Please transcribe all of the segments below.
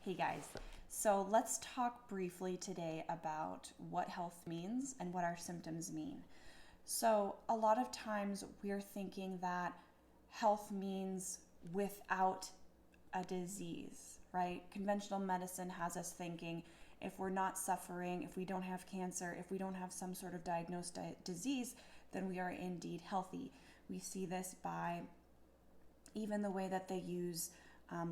Hey guys, so let's talk briefly today about what health means and what our symptoms mean. So a lot of times we're thinking that health means without a disease, right? Conventional medicine has us thinking if we're not suffering, if we don't have cancer, if we don't have some sort of diagnosed disease, then we are indeed healthy. We see this by even the way that they use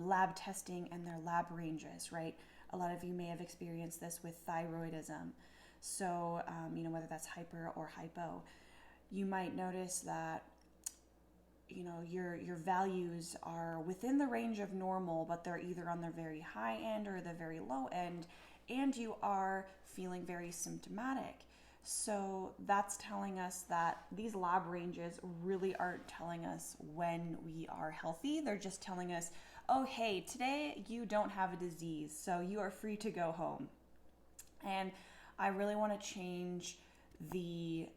lab testing and their lab ranges, right? A lot of you may have experienced this with thyroidism. So, whether that's hyper or hypo, you might notice that, your values are within the range of normal, but they're either on the very high end or the very low end, and you are feeling very symptomatic. So that's telling us that these lab ranges really aren't telling us when we are healthy. They're just telling us, oh, hey, today you don't have a disease, so you are free to go home. And I really want to change the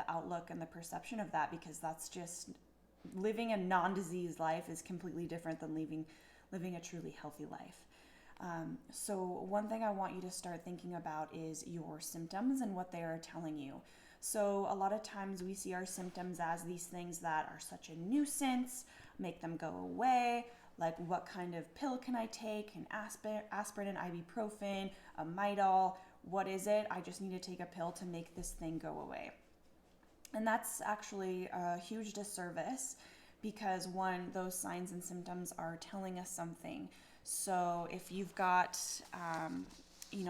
outlook and the perception of that, because that's just living a non-disease life is completely different than living a truly healthy life. So one thing I want you to start thinking about is your symptoms and what they are telling you. So a lot of times we see our symptoms as these things that are such a nuisance, make them go away, like what kind of pill can I take, an aspirin, an ibuprofen, a Midol, what is it? I just need to take a pill to make this thing go away. And that's actually a huge disservice, because one, those signs and symptoms are telling us something. So if you've got,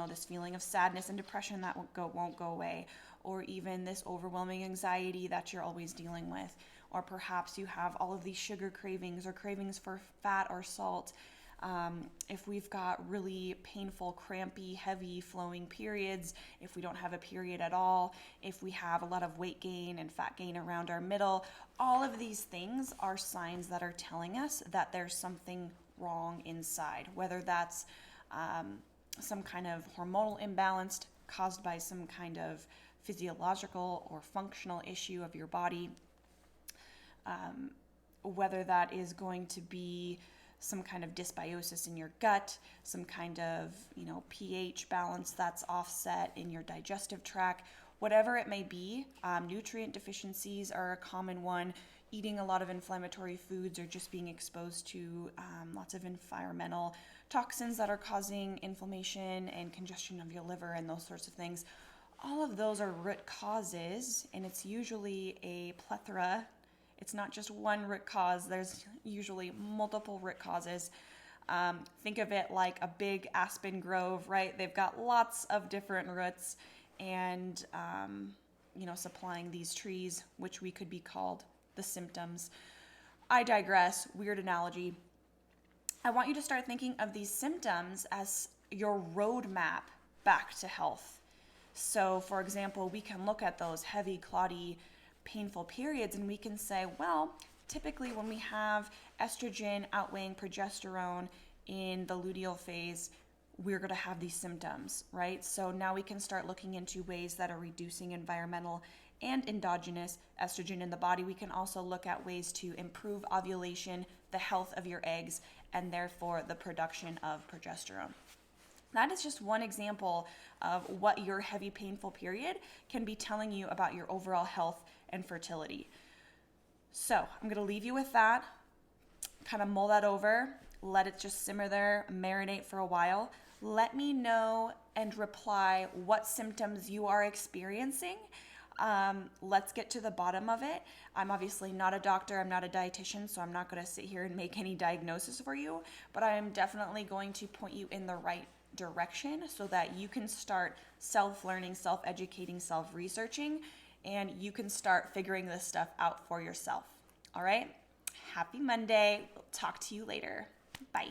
this feeling of sadness and depression that won't go away, or even this overwhelming anxiety that you're always dealing with, or perhaps you have all of these sugar cravings or cravings for fat or salt. If we've got really painful, crampy, heavy flowing periods, if we don't have a period at all, if we have a lot of weight gain and fat gain around our middle, all of these things are signs that are telling us that there's something wrong inside, whether that's some kind of hormonal imbalance caused by some kind of physiological or functional issue of your body, whether that is going to be some kind of dysbiosis in your gut, some kind of, pH balance that's offset in your digestive tract, whatever it may be. Nutrient deficiencies are a common one. Eating a lot of inflammatory foods, or just being exposed to lots of environmental toxins that are causing inflammation and congestion of your liver and those sorts of things. All of those are root causes, and it's usually a plethora. It's not just one root cause. There's usually multiple root causes. Think of it like a big aspen grove, right? They've got lots of different roots and, supplying these trees, which we could be called the symptoms. I digress. Weird analogy. I want you to start thinking of these symptoms as your roadmap back to health. So, for example, we can look at those heavy, clotty, painful periods, and we can say, well, typically when we have estrogen outweighing progesterone in the luteal phase, we're going to have these symptoms, right? So now we can start looking into ways that are reducing environmental and endogenous estrogen in the body. We can also look at ways to improve ovulation, the health of your eggs, and therefore the production of progesterone. That is just one example of what your heavy, painful period can be telling you about your overall health and fertility. So I'm going to leave you with that. Kind of mull that over. Let it just simmer there, marinate for a while. Let me know and reply what symptoms you are experiencing. Let's get to the bottom of it. I'm obviously not a doctor. I'm not a dietitian, so I'm not going to sit here and make any diagnosis for you, but I am definitely going to point you in the right direction so that you can start self-learning, self-educating, self-researching, and you can start figuring this stuff out for yourself. All right? Happy Monday. We'll talk to you later. Bye.